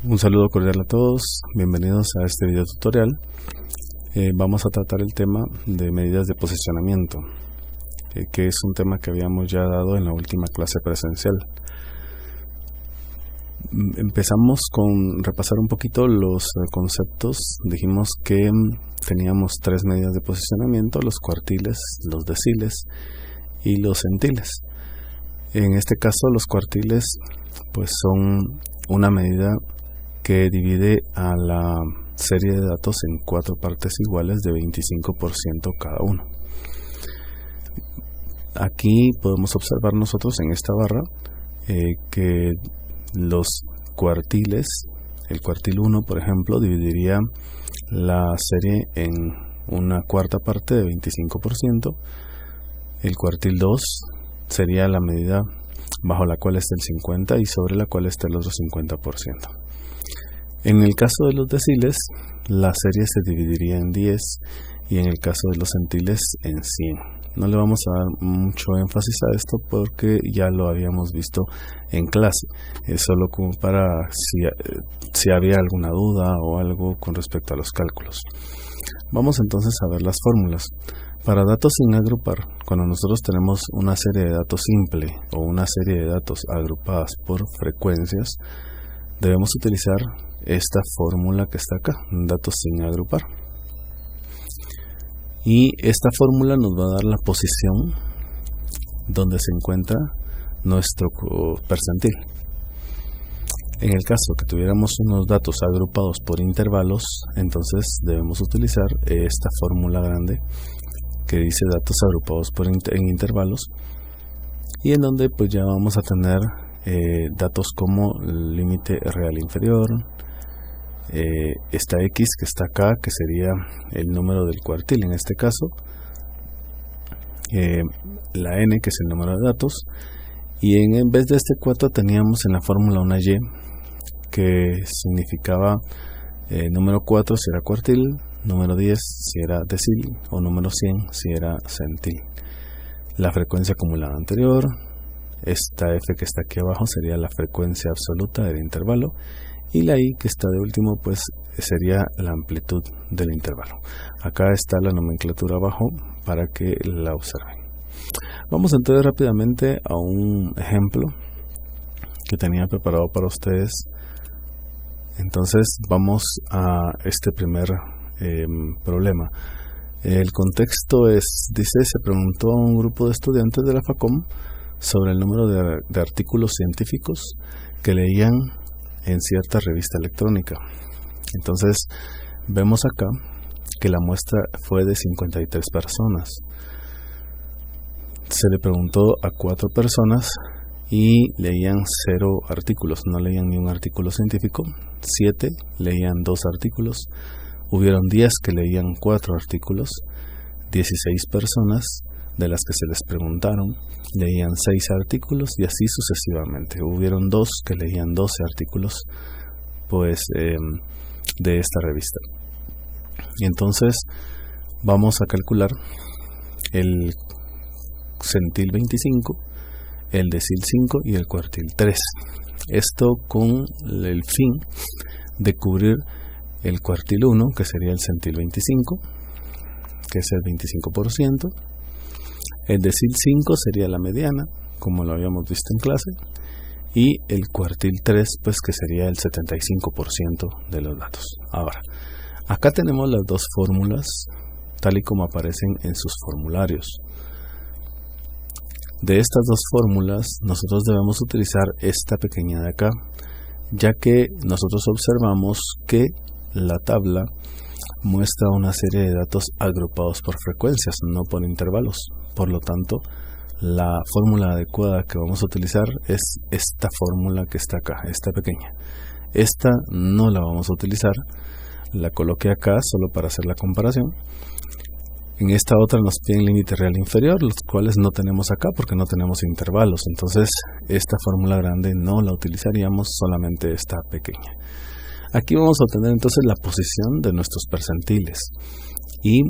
Un saludo cordial a todos, bienvenidos a este video tutorial. Vamos a tratar el tema de medidas de posicionamiento, que es un tema que habíamos ya dado en la última clase presencial. Empezamos con repasar un poquito los conceptos. Dijimos que teníamos tres medidas de posicionamiento: los cuartiles, los deciles y los centiles. En este caso los cuartiles pues son una medida que divide a la serie de datos en cuatro partes iguales de 25% cada uno. Aquí podemos observar nosotros en esta barra que los cuartiles, el cuartil 1 por ejemplo, dividiría la serie en una cuarta parte de 25%. El cuartil 2 sería la medida bajo la cual está el 50% y sobre la cual está el otro 50%. En el caso de los deciles, la serie se dividiría en 10 y en el caso de los centiles en 100. No le vamos a dar mucho énfasis a esto porque ya lo habíamos visto en clase. Es solo como para si había alguna duda o algo con respecto a los cálculos. Vamos entonces a ver las fórmulas. Para datos sin agrupar, cuando nosotros tenemos una serie de datos simple o una serie de datos agrupadas por frecuencias, debemos utilizar esta fórmula que está acá, datos sin agrupar. Y esta fórmula nos va a dar la posición donde se encuentra nuestro percentil. En el caso que tuviéramos unos datos agrupados por intervalos, entonces debemos utilizar esta fórmula grande que dice datos agrupados en intervalos, y en donde pues ya vamos a tener datos como límite real inferior, esta X que está acá, que sería el número del cuartil en este caso, la N, que es el número de datos, y en vez de este 4 teníamos en la fórmula una Y que significaba número 4 si era cuartil, número 10 si era decil o número 100 si era centil. La frecuencia acumulada anterior, esta F que está aquí abajo sería la frecuencia absoluta del intervalo, y la I que está de último pues sería la amplitud del intervalo. Acá está la nomenclatura abajo para que la observen. Vamos entonces rápidamente a un ejemplo que tenía preparado para ustedes. Entonces vamos a este primer problema. El contexto dice, se preguntó a un grupo de estudiantes de la FACOM sobre el número de artículos científicos que leían en cierta revista electrónica. Entonces vemos acá que la muestra fue de 53 personas. Se le preguntó a 4 personas y leían 0 artículos, no leían ni un artículo científico. 7 leían 2 artículos. Hubieron 10 que leían 4 artículos. 16 personas de las que se les preguntaron leían 6 artículos, y así sucesivamente. Hubieron 2 que leían 12 artículos pues de esta revista. Y entonces vamos a calcular el centil 25, el decil 5 y el cuartil 3. Esto con el fin de cubrir el cuartil 1, que sería el centil 25, que es el 25%. El decil 5 sería la mediana, como lo habíamos visto en clase, y el cuartil 3 pues que sería el 75% de los datos. Ahora, acá tenemos las dos fórmulas tal y como aparecen en sus formularios. De estas dos fórmulas nosotros debemos utilizar esta pequeña de acá, ya que nosotros observamos que la tabla muestra una serie de datos agrupados por frecuencias, no por intervalos. Por lo tanto, la fórmula adecuada que vamos a utilizar es esta fórmula que está acá, esta pequeña. Esta no la vamos a utilizar, la coloqué acá solo para hacer la comparación. En esta otra nos piden límite real inferior, los cuales no tenemos acá porque no tenemos intervalos. Entonces, esta fórmula grande no la utilizaríamos, solamente esta pequeña. Aquí vamos a obtener entonces la posición de nuestros percentiles y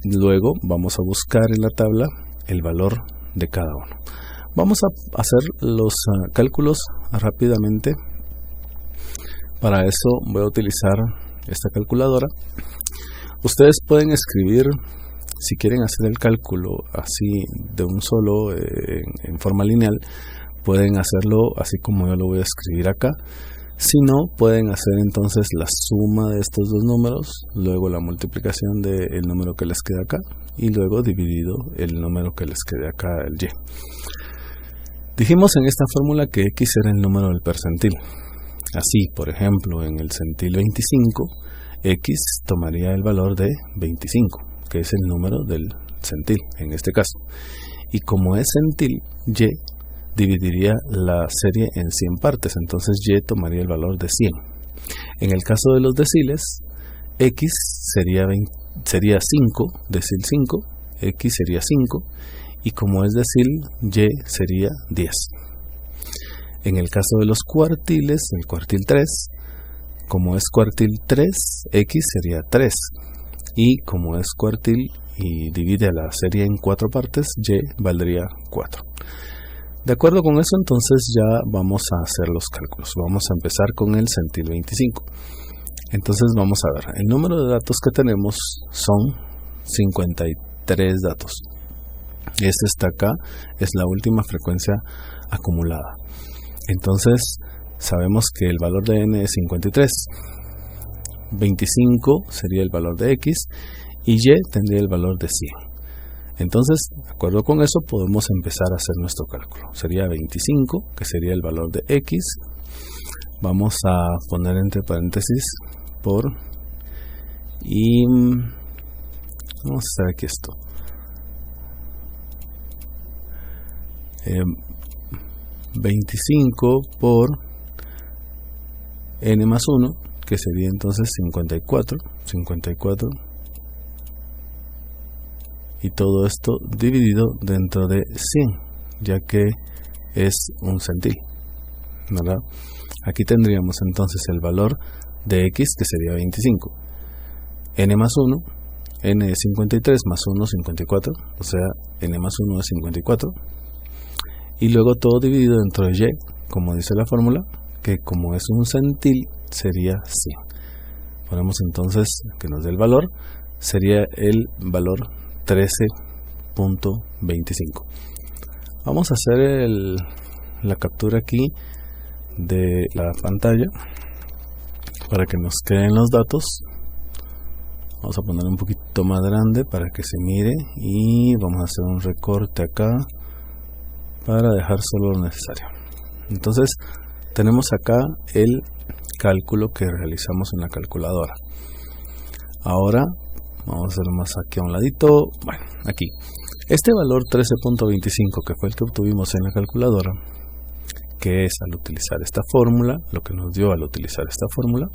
luego vamos a buscar en la tabla el valor de cada uno. Vamos a hacer los cálculos rápidamente Para eso voy a utilizar esta calculadora. Ustedes pueden escribir, si quieren hacer el cálculo así de un solo en forma lineal, pueden hacerlo así como yo lo voy a escribir acá. Si no, pueden hacer entonces la suma de estos dos números, luego la multiplicación del número que les queda acá y luego dividido el número que les quede acá, el y. Dijimos en esta fórmula que x era el número del percentil. Así, por ejemplo, en el centil 25, x tomaría el valor de 25, que es el número del centil en este caso. Y como es centil, y dividiría la serie en 100 partes, entonces y tomaría el valor de 100. En el caso de los deciles, x sería 5, decil 5, x sería 5, y como es decil, y sería 10. En el caso de los cuartiles, el cuartil 3, como es cuartil 3, x sería 3, y como es cuartil y divide la serie en 4 partes, y valdría 4. De acuerdo con eso, entonces ya vamos a hacer los cálculos. Vamos a empezar con el centil 25. Entonces vamos a ver, el número de datos que tenemos son 53 datos. Este está acá, es la última frecuencia acumulada. Entonces sabemos que el valor de n es 53. 25 sería el valor de x y y tendría el valor de 100. Entonces, de acuerdo con eso, podemos empezar a hacer nuestro cálculo. Sería 25, que sería el valor de x. Vamos a poner entre paréntesis por, y vamos a hacer aquí esto. 25 por n más 1, que sería entonces 54, y todo esto dividido dentro de 100, ya que es un centil, ¿verdad? Aquí tendríamos entonces el valor de x, que sería 25, n más 1, n es 53 más 1, 54, o sea, n más 1 es 54, y luego todo dividido dentro de y, como dice la fórmula, que como es un centil sería 100. Ponemos entonces que nos dé el valor, sería el valor 13.25. Vamos a hacer la captura aquí de la pantalla para que nos queden los datos. Vamos a poner un poquito más grande para que se mire y vamos a hacer un recorte acá para dejar solo lo necesario. Entonces tenemos acá el cálculo que realizamos en la calculadora. Ahora vamos a hacerlo más aquí a un ladito. Bueno, aquí este valor 13.25 que fue el que obtuvimos en la calculadora, que es al utilizar esta fórmula, lo que nos dio al utilizar esta fórmula,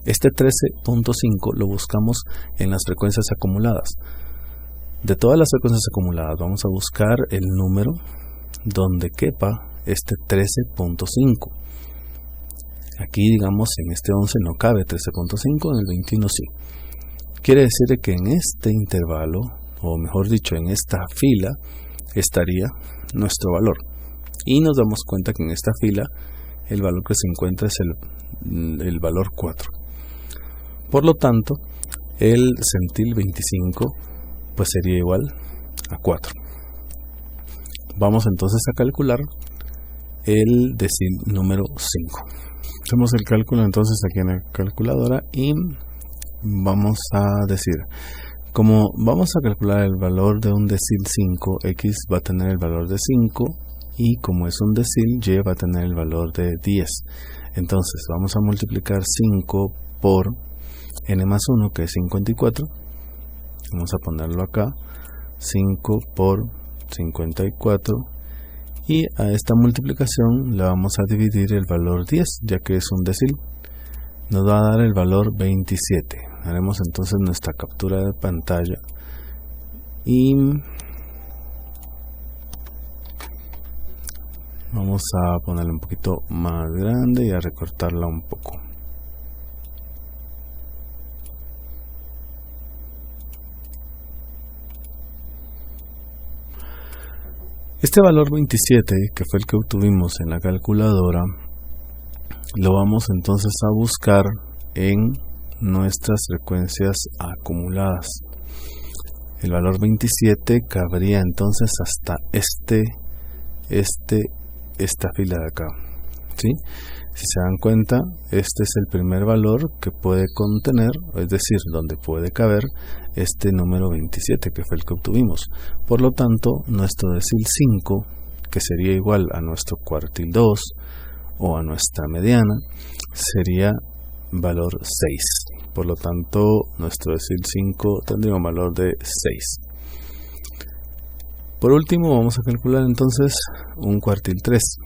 este 13.5 lo buscamos en las frecuencias acumuladas. De todas las frecuencias acumuladas vamos a buscar el número donde quepa este 13.5. Aquí, digamos, en este 11 no cabe 13.5, en el 21 sí. Quiere decir que en este intervalo, o mejor dicho, en esta fila, estaría nuestro valor. Y nos damos cuenta que en esta fila, el valor que se encuentra es el valor 4. Por lo tanto, el centil 25 pues sería igual a 4. Vamos entonces a calcular el decil número 5. Hacemos el cálculo entonces aquí en la calculadora y vamos a decir, como vamos a calcular el valor de un decil 5, x va a tener el valor de 5 y como es un decil, y va a tener el valor de 10. Entonces vamos a multiplicar 5 por n más 1, que es 54. Vamos a ponerlo acá, 5 por 54, y a esta multiplicación le vamos a dividir el valor 10, ya que es un decil. Nos va a dar el valor 27. Haremos entonces nuestra captura de pantalla y vamos a ponerla un poquito más grande y a recortarla un poco. Este valor 27, que fue el que obtuvimos en la calculadora, lo vamos entonces a buscar en nuestras frecuencias acumuladas. El valor 27 cabría entonces hasta esta fila de acá, ¿sí? Si se dan cuenta, este es el primer valor que puede contener, es decir, donde puede caber este número 27, que fue el que obtuvimos. Por lo tanto, nuestro decil 5, que sería igual a nuestro cuartil 2 o a nuestra mediana, sería valor 6. Por lo tanto, nuestro decil 5 tendría un valor de 6. Por último, vamos a calcular entonces un cuartil 3.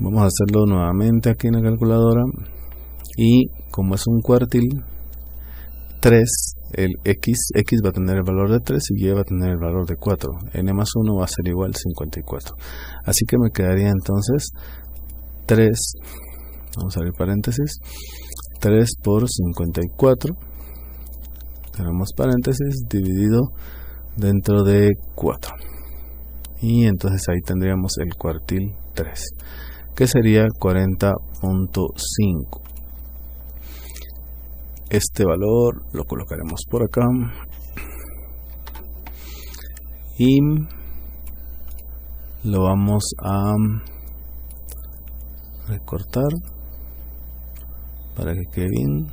Vamos a hacerlo nuevamente aquí en la calculadora, y como es un cuartil 3, el x va a tener el valor de 3 y y va a tener el valor de 4. n más 1 va a ser igual a 54. Así que me quedaría entonces 3, vamos a abrir paréntesis, 3 por 54, tenemos paréntesis, dividido dentro de 4. Y entonces ahí tendríamos el cuartil 3, que sería 40.5. Este valor lo colocaremos por acá y lo vamos a recortar para que quede bien.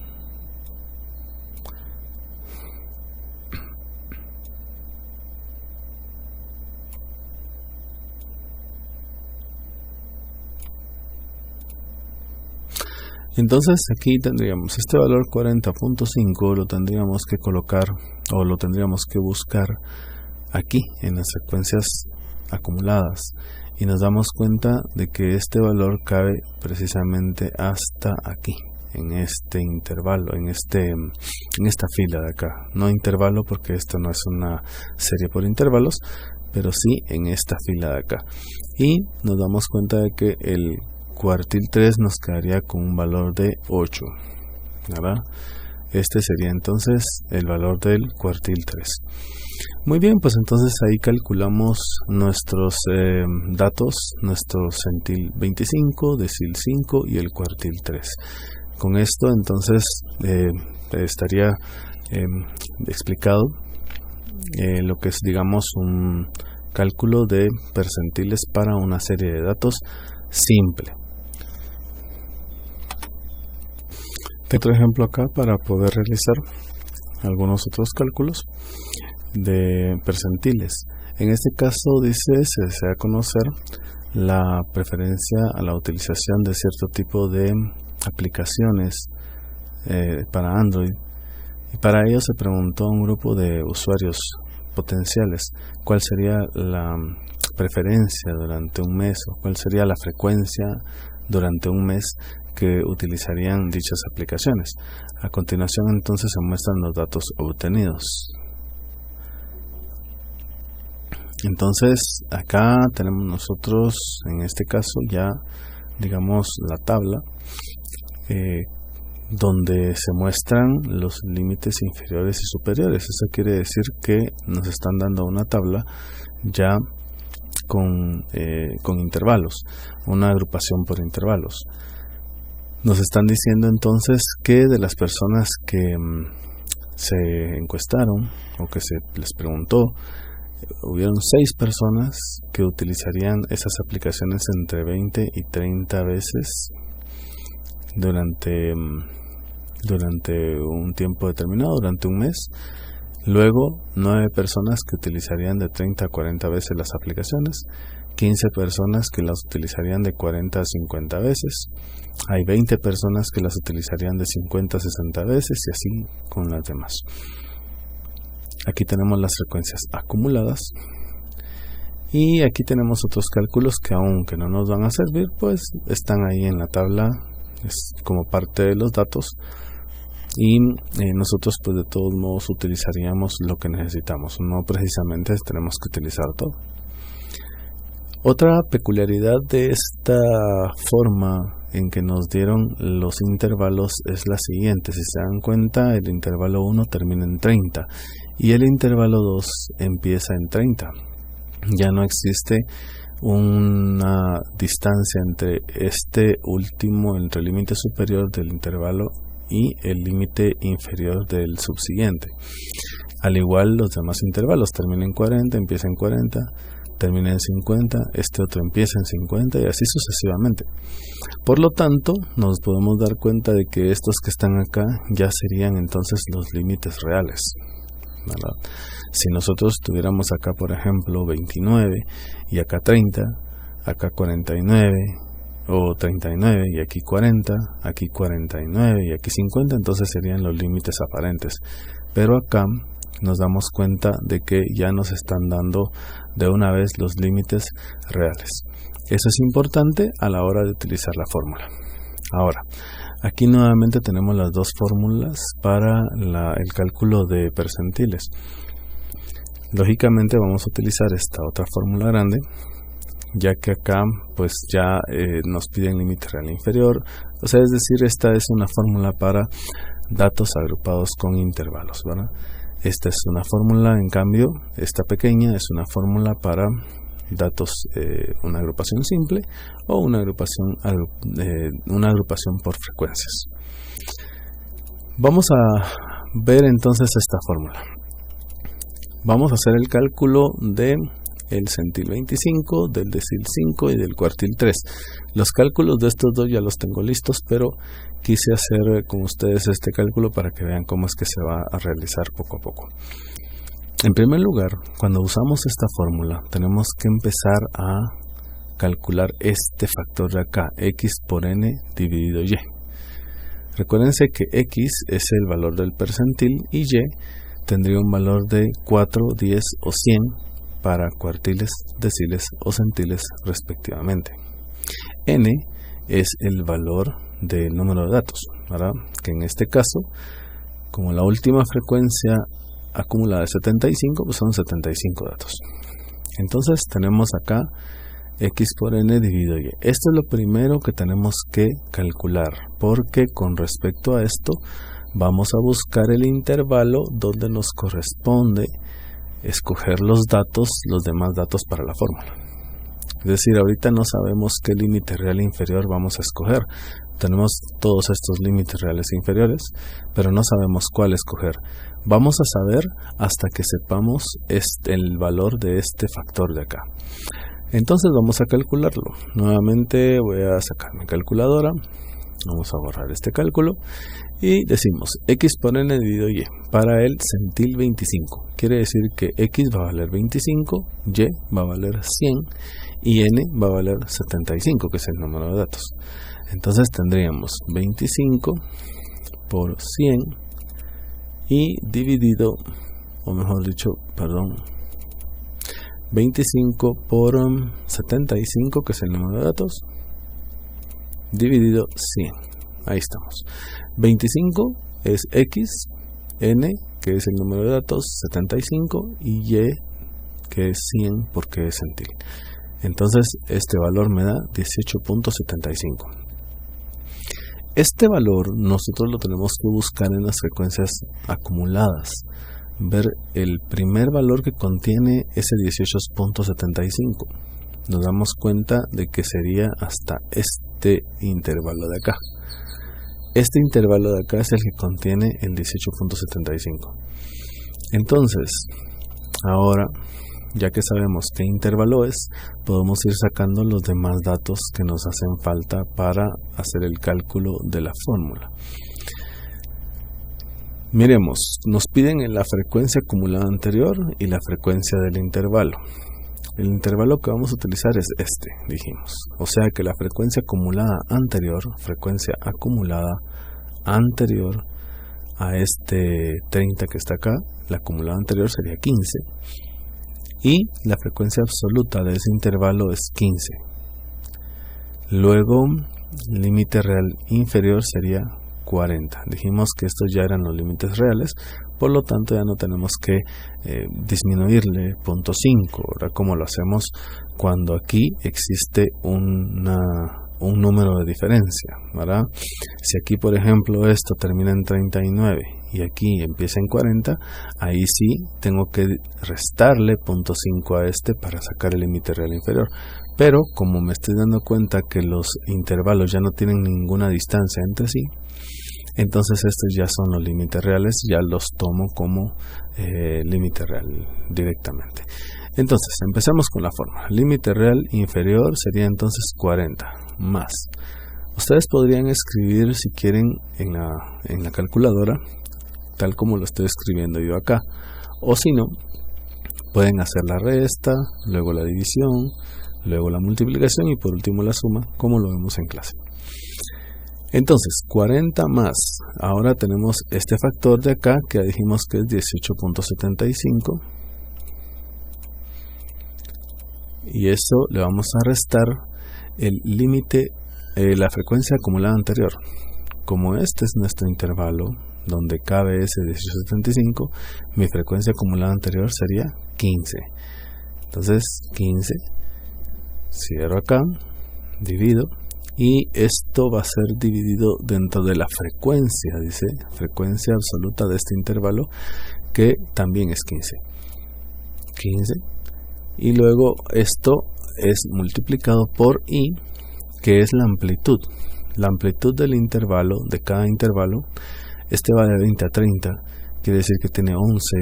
Entonces aquí tendríamos este valor 40.5, lo tendríamos que colocar o lo tendríamos que buscar aquí en las frecuencias acumuladas, y nos damos cuenta de que este valor cabe precisamente hasta aquí, en este intervalo, en esta fila de acá. No intervalo porque esto no es una serie por intervalos, pero sí en esta fila de acá. Y nos damos cuenta de que el cuartil 3 nos quedaría con un valor de 8, ¿verdad? Este sería entonces el valor del cuartil 3. Muy bien, pues entonces ahí calculamos nuestros datos, nuestro centil 25, decil 5 y el cuartil 3. Con esto entonces estaría explicado lo que es, digamos, un cálculo de percentiles para una serie de datos simple. Otro ejemplo acá para poder realizar algunos otros cálculos de percentiles. En este caso dice, se desea conocer la preferencia a la utilización de cierto tipo de aplicaciones para Android, y para ello se preguntó a un grupo de usuarios potenciales cuál sería la preferencia durante un mes, o cuál sería la frecuencia durante un mes que utilizarían dichas aplicaciones. A continuación entonces se muestran los datos obtenidos. Entonces acá tenemos nosotros, en este caso, ya digamos la tabla donde se muestran los límites inferiores y superiores. Eso quiere decir que nos están dando una tabla ya con intervalos, una agrupación por intervalos. Nos están diciendo entonces que de las personas que se encuestaron o que se les preguntó, hubieron 6 personas que utilizarían esas aplicaciones entre 20 y 30 veces durante un tiempo determinado, durante un mes. Luego 9 personas que utilizarían de 30 a 40 veces las aplicaciones, 15 personas que las utilizarían de 40 a 50 veces, hay 20 personas que las utilizarían de 50 a 60 veces, y así con las demás. Aquí tenemos las frecuencias acumuladas, y aquí tenemos otros cálculos que, aunque no nos van a servir, pues están ahí en la tabla, es como parte de los datos, y nosotros pues de todos modos utilizaríamos lo que necesitamos, no precisamente tenemos que utilizar todo. Otra peculiaridad de esta forma en que nos dieron los intervalos es la siguiente. Si se dan cuenta, el intervalo 1 termina en 30 y el intervalo 2 empieza en 30. Ya no existe una distancia entre este último, entre el límite superior del intervalo y el límite inferior del subsiguiente. Al igual los demás intervalos, termina en 40, empieza en 40, termina en 50, este otro empieza en 50 y así sucesivamente. Por lo tanto, nos podemos dar cuenta de que estos que están acá ya serían entonces los límites reales, ¿verdad? Si nosotros tuviéramos acá, por ejemplo, 29 y acá 30, acá 49 o 39 y aquí 40, aquí 49 y aquí 50, entonces serían los límites aparentes. Pero acá nos damos cuenta de que ya nos están dando de una vez los límites reales. Eso es importante a la hora de utilizar la fórmula. Ahora, aquí nuevamente tenemos las dos fórmulas para el cálculo de percentiles. Lógicamente vamos a utilizar esta otra fórmula grande, ya que acá pues ya nos piden límite real inferior, o sea, es decir, esta es una fórmula para datos agrupados con intervalos, ¿verdad? Esta es una fórmula, en cambio, esta pequeña es una fórmula para datos, una agrupación simple o una agrupación por frecuencias. Vamos a ver entonces esta fórmula. Vamos a hacer el cálculo de el centil 25, del decil 5 y del cuartil 3. Los cálculos de estos dos ya los tengo listos, pero quise hacer con ustedes este cálculo para que vean cómo es que se va a realizar poco a poco. En primer lugar, cuando usamos esta fórmula, tenemos que empezar a calcular este factor de acá, x por n dividido y. Recuérdense que x es el valor del percentil y y tendría un valor de 4, 10 o 100 para cuartiles, deciles o centiles respectivamente. N es el valor del número de datos, ¿verdad? Que en este caso, como la última frecuencia acumulada es 75, pues son 75 datos. Entonces tenemos acá x por n dividido y. Esto es lo primero que tenemos que calcular, porque con respecto a esto vamos a buscar el intervalo donde nos corresponde escoger los demás datos para la fórmula. Es decir, ahorita no sabemos qué límite real inferior vamos a escoger. Tenemos todos estos límites reales e inferiores, pero no sabemos cuál escoger. Vamos a saber hasta que sepamos el valor de este factor de acá. Entonces vamos a calcularlo. Nuevamente voy a sacar mi calculadora. Vamos a borrar este cálculo y decimos x por n dividido y para el centil 25. Quiere decir que x va a valer 25, y va a valer 100 y n va a valer 75, que es el número de datos. Entonces tendríamos 25 por 100 y dividido, o mejor dicho, perdón, 25 por 75, que es el número de datos, dividido 100. Ahí estamos. 25 es x, n, que es el número de datos, 75, y y, que es 100 porque es centil. Entonces este valor me da 18.75. Este valor nosotros lo tenemos que buscar en las frecuencias acumuladas, ver el primer valor que contiene ese 18.75. Nos damos cuenta de que sería hasta este intervalo de acá. Este intervalo de acá es el que contiene el 18.75. Entonces, ahora, ya que sabemos qué intervalo es, podemos ir sacando los demás datos que nos hacen falta para hacer el cálculo de la fórmula. Miremos, nos piden la frecuencia acumulada anterior y la frecuencia del intervalo. El intervalo que vamos a utilizar es este, dijimos. O sea que la frecuencia acumulada anterior a este 30 que está acá, la acumulada anterior sería 15. Y la frecuencia absoluta de ese intervalo es 15. Luego, el límite real inferior sería 40. Dijimos que estos ya eran los límites reales, por lo tanto ya no tenemos que disminuirle 0.5, ¿verdad? Como lo hacemos cuando aquí existe un número de diferencia, ¿verdad? Si aquí por ejemplo esto termina en 39 y aquí empieza en 40, ahí sí tengo que restarle 0.5 a este para sacar el límite real inferior. Pero como me estoy dando cuenta que los intervalos ya no tienen ninguna distancia entre sí, entonces estos ya son los límites reales, ya los tomo como límite real directamente. Entonces empezamos con la fórmula. Límite real inferior sería entonces 40 más. Ustedes podrían escribir, si quieren, en la calculadora, tal como lo estoy escribiendo yo acá, o si no, pueden hacer la resta, luego la división, luego la multiplicación y por último la suma, como lo vemos en clase. Entonces 40 más, ahora tenemos este factor de acá que dijimos que es 18.75, y eso le vamos a restar el límite, la frecuencia acumulada anterior. Como este es nuestro intervalo donde cabe ese 18.75, mi frecuencia acumulada anterior sería 15. Entonces 15, cierro acá, divido, y esto va a ser dividido dentro de la frecuencia, dice, frecuencia absoluta de este intervalo, que también es 15. Y luego esto es multiplicado por I, que es la amplitud. La amplitud del intervalo, de cada intervalo, este va de 20 a 30, quiere decir que tiene 11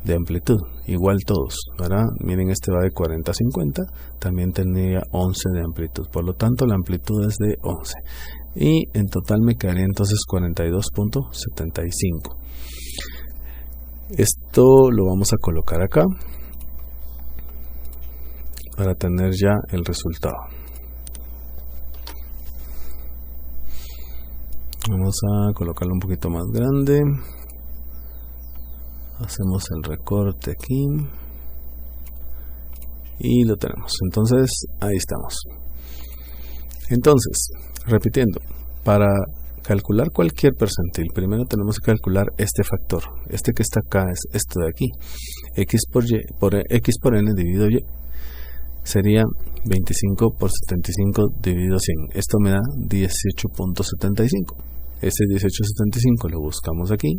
de amplitud, igual todos, ¿verdad? Miren, este va de 40 a 50, también tendría 11 de amplitud, por lo tanto la amplitud es de 11, y en total me quedaría entonces 42.75. Esto lo vamos a colocar acá para tener ya el resultado. Vamos a colocarlo un poquito más grande. Hacemos el recorte aquí y lo tenemos. Entonces ahí estamos. Entonces, repitiendo, para calcular cualquier percentil, primero tenemos que calcular este factor. Este que está acá es esto de aquí, x por n dividido y, sería 25 por 75 dividido 100. Esto me da 18.75. Ese 18.75 lo buscamos aquí,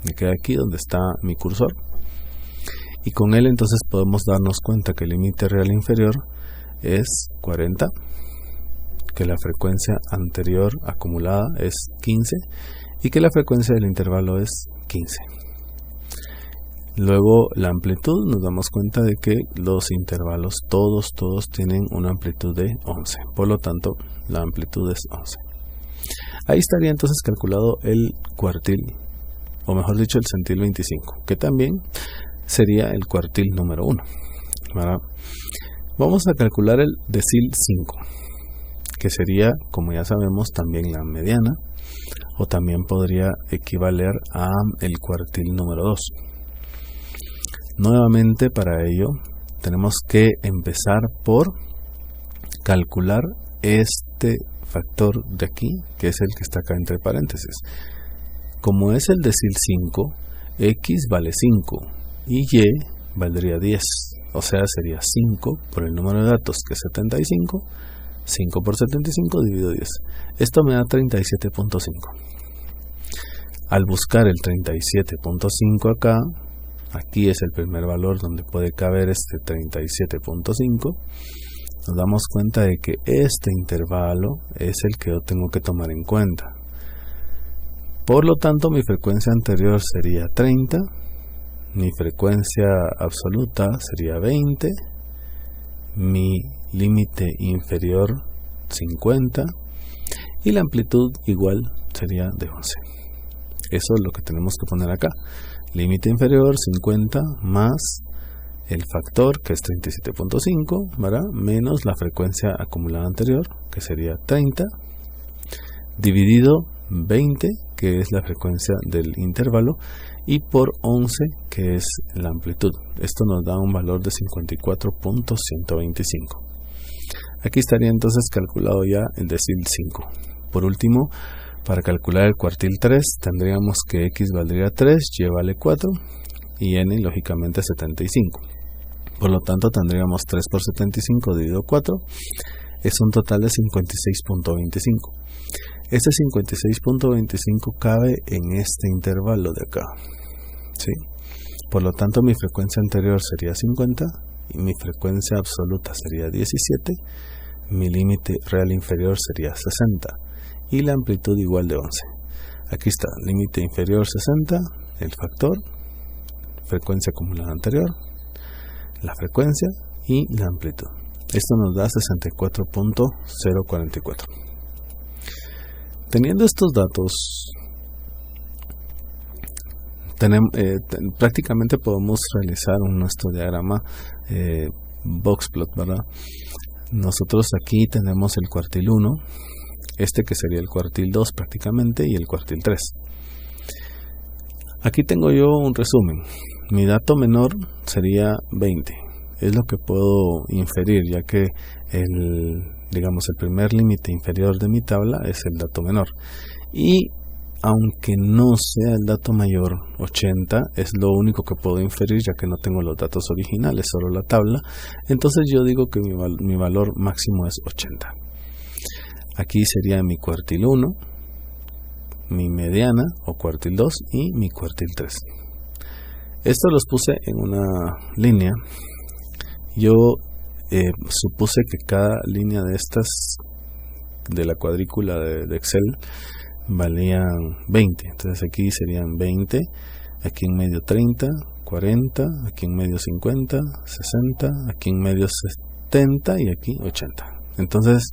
me queda aquí donde está mi cursor, y con él entonces podemos darnos cuenta que el límite real inferior es 40, que la frecuencia anterior acumulada es 15 y que la frecuencia del intervalo es 15. Luego la amplitud, nos damos cuenta de que los intervalos todos tienen una amplitud de 11, por lo tanto la amplitud es 11. Ahí estaría entonces calculado el cuartil, o mejor dicho el centil 25, que también sería el cuartil número 1. Vamos a calcular el decil 5, que sería, como ya sabemos, también la mediana, o también podría equivaler a el cuartil número 2. Nuevamente, para ello tenemos que empezar por calcular este factor de aquí, que es el que está acá entre paréntesis. Como es el decil 5, x vale 5 y y valdría 10, o sea sería 5 por el número de datos, que es 75, 5 por 75 dividido 10. Esto me da 37.5. Al buscar el 37.5 acá, aquí es el primer valor donde puede caber este 37.5, nos damos cuenta de que este intervalo es el que yo tengo que tomar en cuenta. Por lo tanto, mi frecuencia anterior sería 30, mi frecuencia absoluta sería 20, mi límite inferior 50 y la amplitud igual sería de 11. Eso es lo que tenemos que poner acá. Límite inferior 50 más el factor, que es 37.5, ¿verdad? Menos la frecuencia acumulada anterior, que sería 30, dividido 20, que es la frecuencia del intervalo, y por 11, que es la amplitud. Esto nos da un valor de 54.125. Aquí estaría entonces calculado ya el decil 5. Por último, para calcular el cuartil 3, tendríamos que x valdría 3, y vale 4, y n lógicamente 75. Por lo tanto, tendríamos 3 por 75 dividido 4, es un total de 56.25. Este 56.25 cabe en este intervalo de acá, ¿sí? Por lo tanto, mi frecuencia anterior sería 50 y mi frecuencia absoluta sería 17, mi límite real inferior sería 60 y la amplitud igual de 11. Aquí está, límite inferior 60, el factor, frecuencia acumulada anterior, la frecuencia y la amplitud. Esto nos da 64.044. Teniendo estos datos, prácticamente podemos realizar nuestro diagrama boxplot, ¿verdad? Nosotros aquí tenemos el cuartil 1, este que sería el cuartil 2 prácticamente, y el cuartil 3. Aquí tengo yo un resumen. Mi dato menor sería 20. Es lo que puedo inferir, ya que el primer límite inferior de mi tabla es el dato menor. Y aunque no sea el dato mayor, 80 es lo único que puedo inferir, ya que no tengo los datos originales, solo la tabla. Entonces yo digo que mi valor máximo es 80. Aquí sería mi cuartil 1, mi mediana o cuartil 2 y mi cuartil 3. Esto los puse en una línea. Yo supuse que cada línea de estas de la cuadrícula de Excel valían 20. Entonces aquí serían 20, aquí en medio 30, 40, aquí en medio 50, 60, aquí en medio 70 y aquí 80. Entonces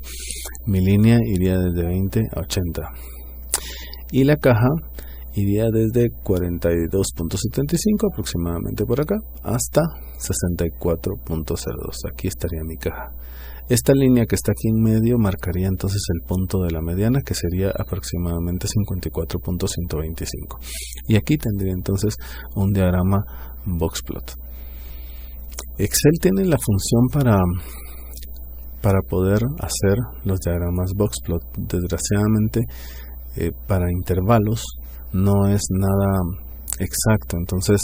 mi línea iría desde 20 a 80 y la caja iría desde 42.75 aproximadamente por acá hasta 64.02. Aquí estaría mi caja. Esta línea que está aquí en medio marcaría entonces el punto de la mediana, que sería aproximadamente 54.125. Y aquí tendría entonces un diagrama boxplot. Excel tiene la función para poder hacer los diagramas boxplot. Desgraciadamente, para intervalos no es nada exacto, entonces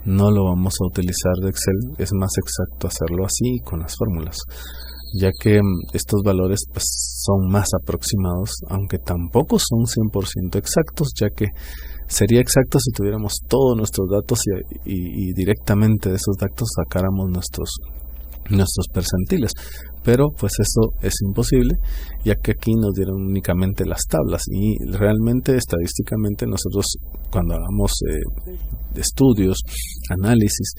no lo vamos a utilizar de Excel. Es más exacto hacerlo así con las fórmulas, ya que estos valores pues son más aproximados, aunque tampoco son 100% exactos, ya que sería exacto si tuviéramos todos nuestros datos y directamente de esos datos sacáramos nuestros percentiles, pero pues eso es imposible, ya que aquí nos dieron únicamente las tablas y realmente estadísticamente nosotros cuando hagamos estudios, análisis,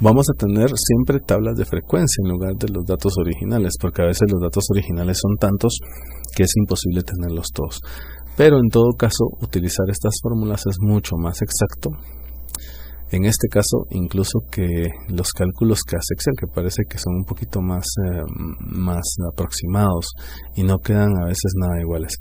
vamos a tener siempre tablas de frecuencia en lugar de los datos originales, porque a veces los datos originales son tantos que es imposible tenerlos todos. Pero en todo caso, utilizar estas fórmulas es mucho más exacto. En este caso, incluso que los cálculos que hace Excel, que parece que son un poquito más aproximados y no quedan a veces nada iguales.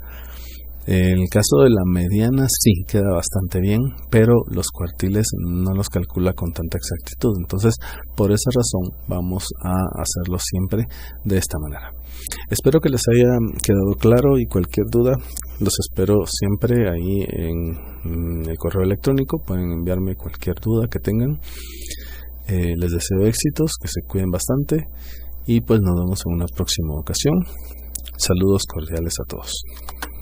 En el caso de la mediana sí queda bastante bien, pero los cuartiles no los calcula con tanta exactitud. Entonces, por esa razón vamos a hacerlo siempre de esta manera. Espero que les haya quedado claro y cualquier duda los espero siempre ahí en el correo electrónico. Pueden enviarme cualquier duda que tengan. Les deseo éxitos, que se cuiden bastante y pues nos vemos en una próxima ocasión. Saludos cordiales a todos.